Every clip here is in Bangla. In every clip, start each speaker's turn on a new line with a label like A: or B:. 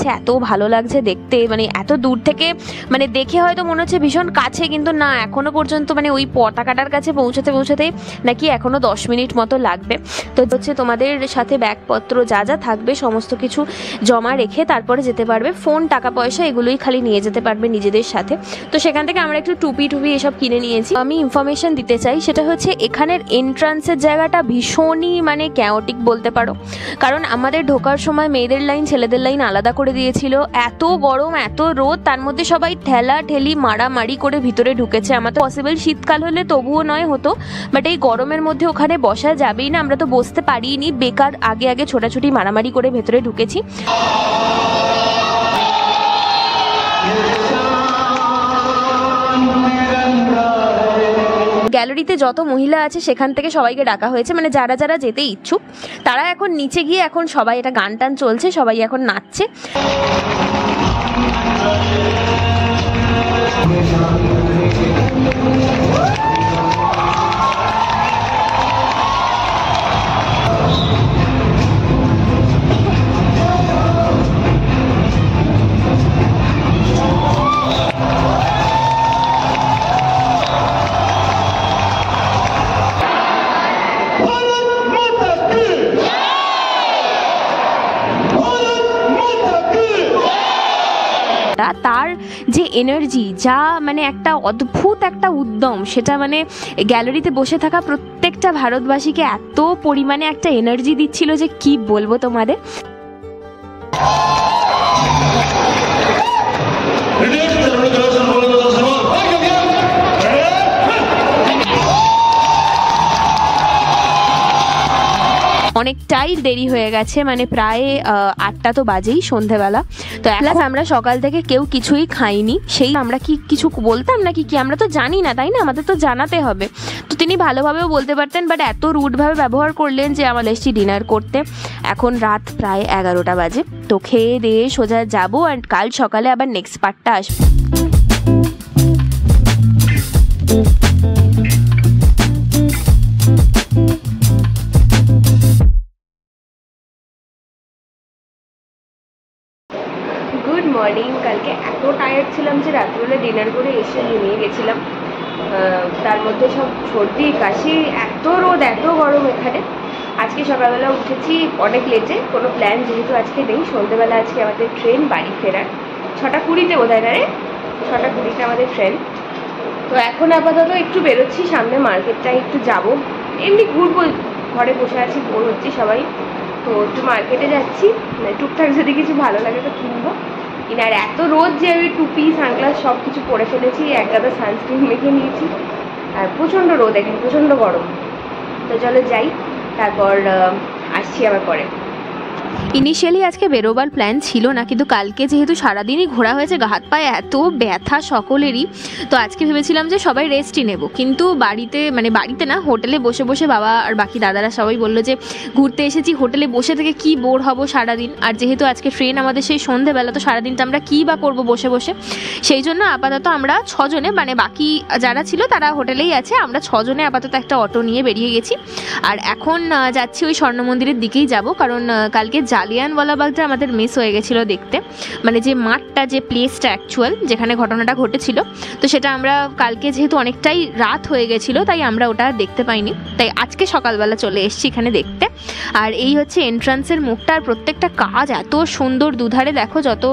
A: লাগছে, এত ভালো লাগছে দেখতে, মানে এত দূর থেকে মানে দেখে হয়তো মনে হচ্ছে ভীষণ কাছে, কিন্তু না, এখনো পর্যন্ত মানে ওই পতাকাটার কাছে পৌঁছাতে নাকি এখনো 10 মিনিট মতো লাগবে। তো হচ্ছে তোমাদের সাথে ব্যাগপত্র যা যা থাকবে সমস্ত কিছু জমা রেখে তারপরে যেতে পারবে। ফোন, টাকা পয়সা এগুলোই খালি নিয়ে যেতে পারবে নিজেদের সাথে। তো সেখান থেকে আমরা একটু টুপি এসব কিনে নিয়েছি। আমি ইনফরমেশন দিতে চাই, সেটা হচ্ছে এখানের এন্ট্রান্সের জায়গাটা ভীষণই মানে ক্যাওটিক বলতে পারো, কারণ আমাদের ঢোকার সময় মেয়েদের লাইন ছেলেদের লাইন আলাদা করে দিয়েছিল। এত গরম, এত রোদ, তার মধ্যে সবাই ঠেলা ঠেলি মারামারি করে ভিতরে ঢুকেছে। আমাদের পসিবল শীতকাল হলে তবুও নয় হতো, বাট এই গরমের মধ্যে ওখানে বসা যাবেই না, আমরা তো বসতে পারিনি, বেকার আগে ছোটাছুটি মারামারি করে ভেতরে ঢুকেছি। গ্যালারিতে যত মহিলা আছে সেখান থেকে সবাইকে ডাকা হয়েছে, মানে যারা যারা যেতে ইচ্ছুক তারা এখন নিচে গিয়ে এখন সবাই, এটা গান টান চলছে, সবাই এখন নাচছে। তার যে এনার্জি, যা মানে একটা অদ্ভুত একটা উদ্যম, সেটা মানে গ্যালারিতে বসে থাকা প্রত্যেকটা ভারতবাসীকে এত পরিমাণে একটা এনার্জি দিচ্ছিল যে কি বলবো তোমাদের। অনেকটাই দেরি হয়ে গেছে, মানে প্রায় 8টা তো বাজেই সন্ধেবেলা। তো প্লাস আমরা সকাল থেকে কেউ কিছুই খাইনি। সেই আমরা কি কিছু বলতাম নাকি কি, আমরা তো জানি না, তাই না, আমাদের তো জানাতে হবে। তো তিনি ভালোভাবেও বলতে পারতেন, বাট এত রুডভাবে ব্যবহার করলেন যে আমরা এসেছি ডিনার করতে। এখন রাত প্রায় 11টা বাজে। তো খেয়ে দিয়ে সোজা যাবো, আর কাল সকালে আবার নেক্সট পার্টটা আসবে। Good morning. কালকে এত টায়ার্ড ছিলাম যে রাত্রিবেলা ডিনার করে এসে ঘুমিয়ে গেছিলাম। তার মধ্যে সব সর্দি কাশি, এত রোদ, এত গরম এখানে। আজকে সকালবেলা উঠেছি অনেক লেটে, কোনো প্ল্যান যেহেতু আজকে নেই। সন্ধ্যেবেলা আজকে আমাদের ট্রেন বাড়ি ফেরার 6টা 20-তে বোধ হয়, না রে, 6টা 20-তে আমাদের ট্রেন। তো এখন আপাতত একটু বেরোচ্ছি, সামনে মার্কেটটায় একটু যাব, এমনি ঘুরবো, ঘরে বসে আছি, বোর হচ্ছি সবাই। তো একটু মার্কেটে যাচ্ছি, টুকটাক যদি কিছু ভালো লাগে তো কিনবো। আর এত রোদ যে আমি টুপি, সানগ্লাস সব কিছু পরে ফেলেছি, এক গাদা সানস্ক্রিন মেখে নিয়েছি, আর প্রচণ্ড রোদ এখানে, প্রচণ্ড গরম। তো চলো যাই, তারপর আসছি আবার পরে। ইনিশিয়ালি আজকে বেরোবার প্ল্যান ছিল না, কিন্তু কালকে যেহেতু সারাদিনই ঘোরা হয়েছে, হাত পায়ে এত ব্যথা সকলেরই, তো আজকে ভেবেছিলাম যে সবাই রেস্টই নেব। কিন্তু বাড়িতে, মানে বাড়িতে না, হোটেলে বসে বসে বাবা আর বাকি দাদারা সবাই বললো যে ঘুরতে এসেছি, হোটেলে বসে থেকে কি বোর হব সারাদিন, আর যেহেতু আজকে ট্রেন আমাদের সেই সন্ধেবেলা, তো সারাদিনটা আমরা কী বা করবো বসে বসে। সেই জন্য আপাতত আমরা 6 জনে, মানে বাকি যারা ছিল তারা হোটেলেই আছে, আমরা 6 জনে আপাতত একটা অটো নিয়ে বেরিয়ে গেছি। আর এখন যাচ্ছি ওই স্বর্ণ মন্দিরের দিকেই যাব, কারণ কালকে জালিয়ানওয়ালাবাগটা আমাদের মিস হয়ে গেছিলো দেখতে, মানে যে মাঠটা, যে প্লেসটা অ্যাকচুয়াল যেখানে ঘটনাটা ঘটেছিল, তো সেটা আমরা কালকে যেহেতু অনেকটাই রাত হয়ে গেছিলো তাই আমরা ওটা দেখতে পাইনি, তাই আজকে সকালবেলা চলে এসেছি এখানে দেখতে। আর এই হচ্ছে এন্ট্রান্সের মুখটা, আর প্রত্যেকটা কাজ এত সুন্দর, দুধারে দেখো যত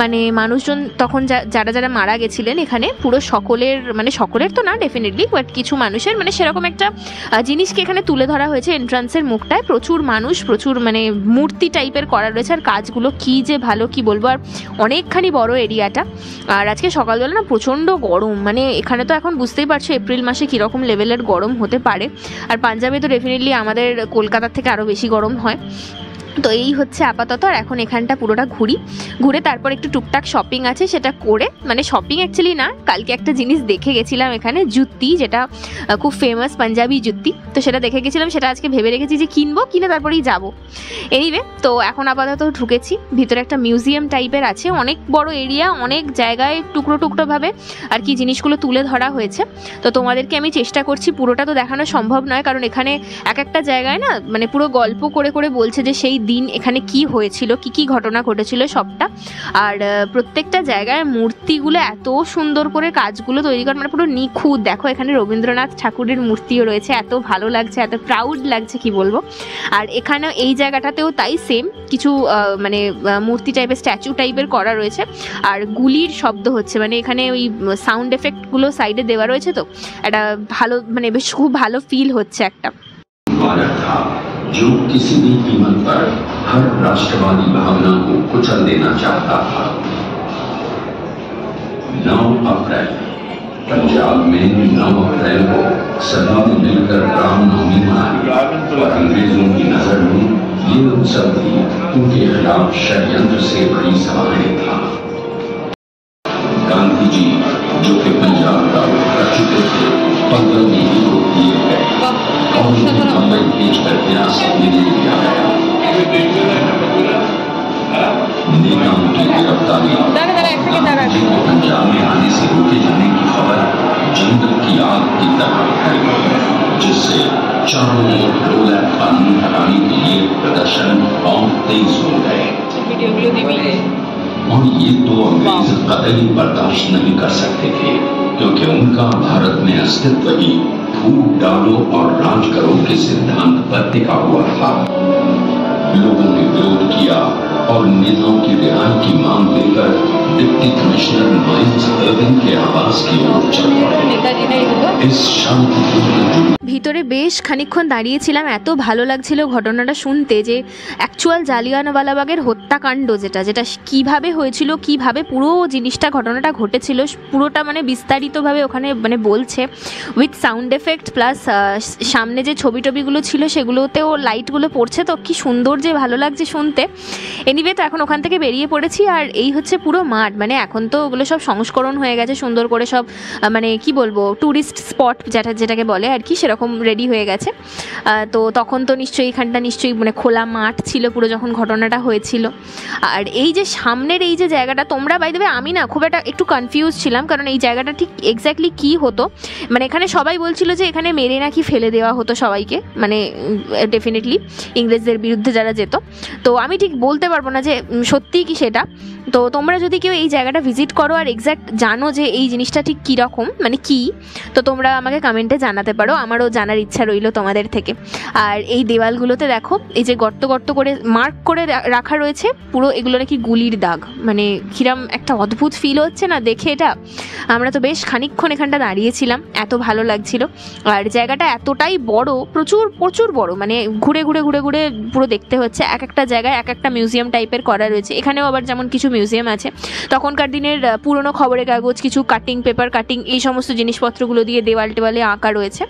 A: মানে মানুষজন তখন যারা যারা মারা গেছিলেন এখানে, পুরো সকলের, মানে সকলের তো না ডেফিনেটলি, বাট কিছু মানুষের, মানে সেরকম একটা জিনিসকে এখানে তুলে ধরা হয়েছে এন্ট্রান্সের মুখটায়। প্রচুর মানুষ, প্রচুর মানে মূর্তি টাইপের করা রয়েছে, আর কাজগুলো কি যে ভালো, কি বলবো, আর অনেকখানি বড় এরিয়াটা। আর আজকে সকালবেলা না প্রচণ্ড গরম, মানে এখানে তো এখন বুঝতেই পারছো এপ্রিল মাসে কীরকম লেভেলের গরম হতে পারে, আর পাঞ্জাবে তো ডেফিনেটলি আমাদের কলকাতার থেকে আরও বেশি গরম হয়। তো এই হচ্ছে আপাতত। আর এখন এখানটা পুরোটা ঘুরে তারপর একটু টুকটাক শপিং আছে সেটা করে, মানে শপিং অ্যাকচুয়ালি না, কালকে একটা জিনিস দেখে গেছিলাম এখানে, জুতি, যেটা খুব ফেমাস পাঞ্জাবি জুতি, তো সেটা দেখে গেছিলাম, সেটা আজকে ভেবে রেখেছি যে কিনবো, কিনে তারপরেই যাবো। এনিওয়ে, তো এখন আপাতত ঢুকেছি ভিতরে, একটা মিউজিয়াম টাইপের আছে, অনেক বড় এরিয়া, অনেক জায়গায় টুকরো টুকরোভাবে আর কি জিনিসগুলো তুলে ধরা হয়েছে। তো তোমাদেরকে আমি চেষ্টা করছি, পুরোটা তো দেখানো সম্ভব নয়, কারণ এখানে এক একটা জায়গায় না মানে পুরো গল্প করে করে বলছে যে সেই
B: দিন এখানে কি হয়েছিল, কি কি ঘটনা ঘটেছিল সবটা। আর প্রত্যেকটা জায়গায় মূর্তিগুলো এত সুন্দর করে কাজগুলো তৈরি করে, মানে পুরো নিখুঁত। দেখো এখানে রবীন্দ্রনাথ ঠাকুরের মূর্তিও রয়েছে, এত ভালো লাগছে, এত প্রাউড লাগছে কি বলবো। আর এখানেও এই জায়গাটাতেও তাই সেম কিছু মানে মূর্তি টাইপের স্ট্যাচু টাইপের করা রয়েছে। আর গুলির শব্দ হচ্ছে, মানে এখানে ওই সাউন্ড এফেক্টগুলো সাইডে দেওয়া রয়েছে, তো একটা ভালো মানে বেশ খুব ভালো ফিল হচ্ছে একটা।
C: जो किसी भी कीमत पर हर राष्ट्रवादी भावना को कुचल देना चाहता था। 9 अप्रैल पंजाब में 9 अप्रैल को सभी ने मिलकर रामनवमी मनाई और अंग्रेजों की नजर में ये उत्सव भी उनके खिलाफ षड्यंत्र से बड़ी समान्य था। गांधी जी जो कि पंजाब का कर चुके थे 15 मई को दिए गए और मुंबई भेज कर हिरासत में ले लिया गया। नेताओं की गिरफ्तारी गांधी को पंजाब में आने से रोके जाने की खबर जंगल की आग की तरह फैल गई, जिससे चारों ओर लोला कानून हटाने के लिए प्रदर्शन और तेज हो गए। और ये तो अंग्रेज कतई बर्दाश्त नहीं कर सकते थे, क्योंकि उनका भारत में अस्तित्व ही फूट डालो और राज करो के सिद्धांत पर टिका हुआ था। लोगों ने विरोध किया और नेताओं की रिहाई की मांग लेकर डिप्टी कमिश्नर माइल्स अर्विन के आवास की ओर चल पड़े। इस शांतिपूर्ण
B: ভিতরে বেশ খানিকক্ষণ দাঁড়িয়েছিলাম, এত ভালো লাগছিল ঘটনাটা শুনতে, যে অ্যাকচুয়াল জালিয়ানওয়ালাবাগের হত্যাকাণ্ড যেটা যেটা কিভাবে হয়েছিল, কিভাবে পুরো জিনিসটা ঘটনাটা ঘটেছিল পুরোটা মানে বিস্তারিতভাবে ওখানে মানে বলছে, উইথ সাউন্ড এফেক্ট প্লাস সামনে যে ছবি টবিগুলো ছিল সেগুলোতেও লাইটগুলো পড়ছে, তো কি সুন্দর যে ভালো লাগছে শুনতে। এনিওয়ে তো এখন ওখান থেকে বেরিয়ে পড়েছি, আর এই হচ্ছে পুরো মাঠ, মানে এখন তো ওগুলো সব সংস্করণ হয়ে গেছে, সুন্দর করে সব মানে কি বলবো ট্যুরিস্ট স্পট যেটাকে বলে আর কি, সেরকম রেডি হয়ে গেছে। তো তখন তো নিশ্চয়ই এখানটা নিশ্চয়ই মানে খোলা মাঠ ছিল পুরো যখন ঘটনাটা হয়েছিল। আর এই যে সামনের এই যে জায়গাটা, তোমরা বাই দ্য ওয়ে আমি না খুব একটু কনফিউজ ছিলাম, কারণ এই জায়গাটা ঠিক এক্স্যাক্টলি কী হতো। মানে এখানে সবাই বলছিল যে এখানে মেরে নাকি ফেলে দেওয়া হতো সবাইকে, মানে ডেফিনেটলি ইংরেজদের বিরুদ্ধে যারা যেত। তো আমি ঠিক বলতে পারবো না যে সত্যিই কি সেটা। তো তোমরা যদি কেউ এই জায়গাটা ভিজিট করো আর এক্স্যাক্ট জানো যে এই জিনিসটা ঠিক কীরকম মানে কী, তো তোমরা আমাকে কমেন্টে জানাতে পারো, আমারও জানার ইচ্ছা রইল তোমাদের থেকে। আর এই দেওয়ালগুলোতে দেখো এই যে গর্ত গর্ত করে মার্ক করে রাখা রয়েছে, পুরো এগুলো নাকি গুলির দাগ, মানে কিরম একটা অদ্ভুত ফিল হচ্ছে না দেখে এটা। আমরা তো বেশ খানিকক্ষণ এখানটা দাঁড়িয়েছিলাম, এত ভালো লাগছিল। আর জায়গাটা এতটাই বড়, প্রচুর প্রচুর বড়, মানে ঘুরে ঘুরে ঘুরে ঘুরে পুরো দেখতে হচ্ছে। এক একটা জায়গায় এক একটা মিউজিয়াম টাইপের করা রয়েছে। এখানেও আবার যেমন কিছু মিউজিয়াম আছে তখনকার দিনের পুরনো খবরের কাগজ, কিছু কাটিং, পেপার কাটিং, এই সমস্ত জিনিসপত্রগুলো দিয়ে দেওয়াল টেওয়ালে আঁকা রয়েছে।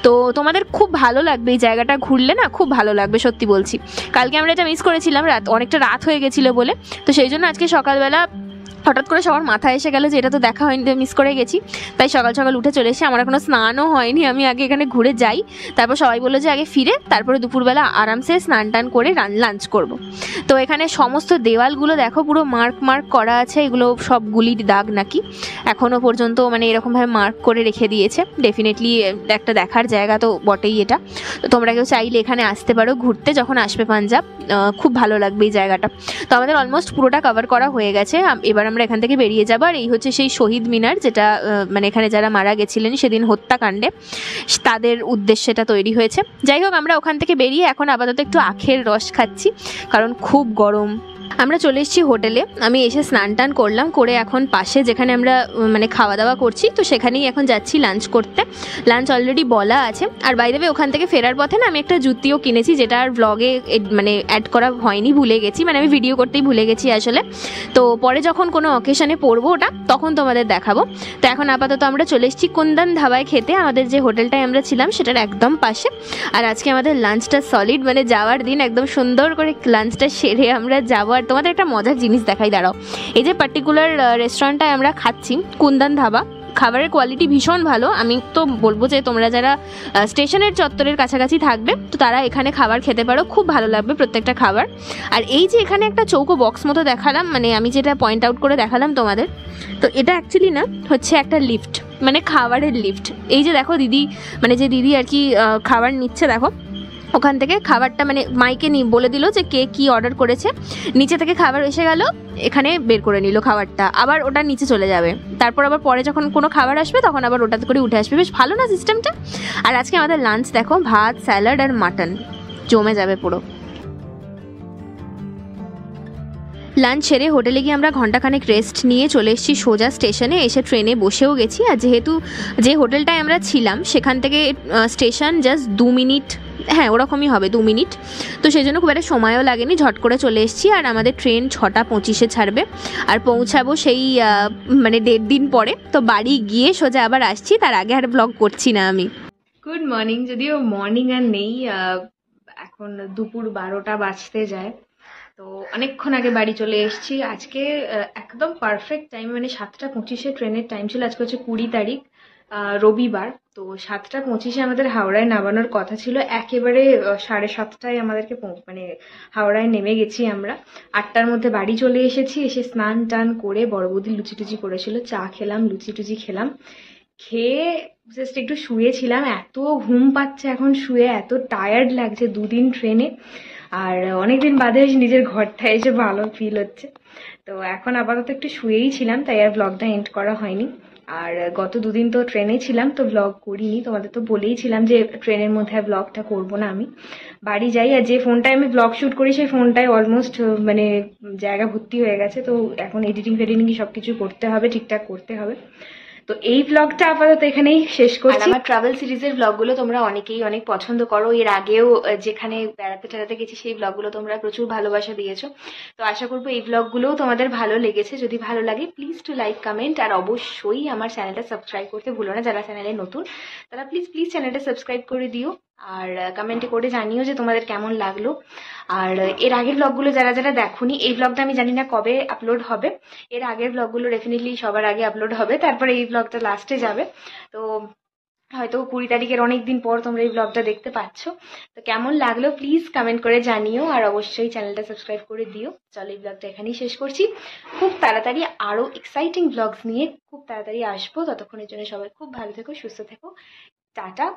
B: তো তোমাদের খুব ভালো লাগবে এই জায়গাটা ঘুরলে না, খুব ভালো লাগবে সত্যি বলছি। কালকে আমরা এটা মিস করেছিলাম, অনেকটা রাত হয়ে গেছিলো বলে, তো সেই জন্য আজকে সকালবেলা হঠাৎ করে সবার মাথায় এসে গেল যে এটা তো দেখা হয়নি, মিস করে গেছি, তাই সকাল সকাল উঠে চলে এসে। আমার এখনও স্নানও হয়নি, আমি আগে এখানে ঘুরে যাই, তারপর সবাই বললো যে আগে ফিরে তারপরে দুপুরবেলা আরামসে স্নান টান করে লাঞ্চ করব। তো এখানে সমস্ত দেওয়ালগুলো দেখো পুরো মার্ক করা আছে, এগুলো সব গুলির দাগ নাকি এখনও পর্যন্ত মানে এরকমভাবে মার্ক করে রেখে দিয়েছে। ডেফিনেটলি একটা দেখার জায়গা তো বটেই এটা। তো তোমরা কেউ চাইলে এখানে আসতে পারো ঘুরতে, যখন আসবে পাঞ্জাব, খুব ভালো লাগবে এই জায়গাটা। তো আমাদের অলমোস্ট পুরোটা কভার করা হয়ে গেছে, এবার আমরা এখান থেকে বেরিয়ে যাবো। আর এই হচ্ছে সেই শহীদ মিনার, যেটা মানে এখানে যারা মারা গেছিলেন সেদিন হত্যাকাণ্ডে, তাদের উদ্দেশ্যে এটা তৈরি হয়েছে। যাই হোক, আমরা ওখান থেকে বেরিয়ে এখন আপাতত একটু আখের রস খাচ্ছি, কারণ খুব গরম। আমরা চলে এসেছি হোটেলে, আমি এসে স্নান টান করলাম, করে এখন পাশে যেখানে আমরা মানে খাওয়া দাওয়া করছি তো সেখানেই এখন যাচ্ছি লাঞ্চ করতে। লাঞ্চ অলরেডি বলা আছে। আর বাই দ্য ওয়ে ওখান থেকে ফেরার পথে না আমি একটা জুতিও কিনেছি, যেটা আর ব্লগে মানে অ্যাড করা হয়নি, ভুলে গেছি, মানে আমি ভিডিও করতেই ভুলে গেছি আসলে। তো পরে যখন কোনো অকেশনে পরবো ওটা তখন তোমাদের দেখাবো। তো এখন আপাতত আমরা চলে এসেছি কুন্দন ধাবায় খেতে, আমাদের যে হোটেলটায় আমরা ছিলাম সেটার একদম পাশে। আর আজকে আমাদের লাঞ্চটা সলিড, মানে যাওয়ার দিন একদম সুন্দর করে লাঞ্চটা সেরে আমরা যাবো। আর তোমাদের একটা মজার জিনিস দেখাই, দাঁড়াও। এই যে পার্টিকুলার রেস্টুরেন্টটায় আমরা খাচ্ছি, কুন্দন ধাবা, খাবারের কোয়ালিটি ভীষণ ভালো। আমি তো বলবো যে তোমরা যারা স্টেশনের চত্বরের কাছাকাছি থাকবে তো তারা এখানে খাবার খেতে পারো, খুব ভালো লাগবে প্রত্যেকটা খাবার। আর এই যে এখানে একটা চৌকো বক্স মতো দেখালাম, মানে আমি যেটা পয়েন্ট আউট করে দেখালাম তোমাদের, তো এটা অ্যাকচুয়ালি না হচ্ছে একটা লিফট, মানে খাবারের লিফট। এই যে দেখো দিদি, মানে যে দিদি আর কি খাবার নিচ্ছে দেখো, ওখান থেকে খাবারটা মানে মাইকে বলে দিল যে কে কি অর্ডার করেছে, নিচে থেকে খাবার এসে গেল, এখানে বের করে নিল খাবারটা, আবার ওটা নিচে চলে যাবে, তারপর আবার পরে যখন কোনো খাবার আসবে তখন আবার ওটাতে করে উঠে আসবে। বেশ ভালো না সিস্টেমটা? আর আজকে আমাদের লাঞ্চ দেখো, ভাত, স্যালাড আর মাটন, জমে যাবে পুরো। লাঞ্চ সেরে হোটেলে গিয়ে আমরা ঘন্টাখানেক রেস্ট নিয়ে চলে এসেছি সোজা স্টেশনে, এসে ট্রেনে বসেও গেছি। আর যেহেতু যে হোটেলটায় আমরা ছিলাম সেখান থেকে স্টেশন জাস্ট 2 মিনিট, হ্যাঁ ওরকমই হবে 2 মিনিট, তো সেই জন্য খুব একটা সময়ও লাগেনি, ঝট করে চলে এসেছি। আর আমাদের ট্রেন 6:25-এ ছাড়বে আর পৌঁছাবো সেই মানে 1.5 দিন পরে। তো বাড়ি গিয়ে সোজা আবার আসছি, তার আগে আর ব্লগ করছি না আমি।
A: গুড মর্নিং, যদিও মর্নিং আর নেই, এখন দুপুর 12টা বাজতে যায়, তো অনেকক্ষণ আগে বাড়ি চলে এসেছি। আজকে একদম পারফেক্ট টাইম, মানে 7:25-এ ট্রেনের টাইম ছিল। আজকে হচ্ছে 20 তারিখ, রবিবার। তো 7:25-এ আমাদের হাওড়ায় নামানোর কথা ছিল, একেবারে 7:30টায় আমাদেরকে মানে হাওড়ায় নেমে গেছি আমরা। 8টার মধ্যে বাড়ি চলে এসেছি, এসে স্নান টান করে বড় বৌদি লুচি টুচি করেছিল, চা খেলাম, লুচি টুচি খেলাম, খেয়ে জাস্ট একটু শুয়েছিলাম। এত ঘুম পাচ্ছে এখন শুয়ে, এত টায়ার্ড লাগছে 2 দিন ট্রেনে, আর অনেকদিন বাদে নিজের ঘরটা এসে ভালো ফিল হচ্ছে। তো এখন আপাতত একটু শুয়েই ছিলাম, তাই আর ব্লগটা এন্ড করা হয়নি। আর গত 2 দিন তো ট্রেনে ছিলাম, তো ব্লগ করিনি, তোমাদের তো বলেইছিলাম যে ট্রেনের মধ্যে আর ব্লগটা করবো না। আমি বাড়ি যাই, আর যে ফোনটায় আমি ব্লগ শুট করি সেই ফোনটায় অলমোস্ট মানে জায়গা ভর্তি হয়ে গেছে, তো এখন এডিটিং ফেডিটিং সব কিছু করতে হবে, ঠিকঠাক করতে হবে। তো এই ব্লগটা আপাতত এখানেই শেষ করছি। আমার ট্রাভেল সিরিজের ব্লগগুলো তোমরা অনেকেই অনেক পছন্দ করো, এর আগেও যেখানে বেড়াতে টেড়াতে গেছি সেই ব্লগগুলো তোমরা প্রচুর ভালোবাসা দিয়েছো, তো আশা করবো এই ব্লগগুলোও তোমাদের ভালো লেগেছে। যদি ভালো লাগে প্লিজ টু লাইক, কমেন্ট, আর অবশ্যই আমার চ্যানেলটা সাবস্ক্রাইব করতে ভুলো না। যারা চ্যানেলে নতুন তারা প্লিজ প্লিজ চ্যানেলটা সাবস্ক্রাইব করে দিও, আর কমেন্টে করে জানিও যে তোমাদের কেমন লাগলো। আর এর আগের ব্লগগুলো যারা যারা দেখোনি, এই ব্লগটা আমি জানি না কবে আপলোড হবে, এর আগের ব্লগগুলো ডেফিনেটলি সবার আগে আপলোড হবে, তারপরে এই ব্লগটা লাস্টে যাবে। তো হয়তো 20 তারিখের অনেক দিন পর তোমরা এই ব্লগটা দেখতে পাচ্ছ। তো কেমন লাগলো প্লিজ কমেন্ট করে জানিও, আর অবশ্যই চ্যানেলটা সাবস্ক্রাইব করে দিও। চলো এই ব্লগটা এখানেই শেষ করছি, খুব তাড়াতাড়ি আরো এক্সাইটিং ব্লগস নিয়ে খুব তাড়াতাড়ি আসবো। ততক্ষণের জন্য সবাই খুব ভালো থেকো, সুস্থ থেকো, টাটা।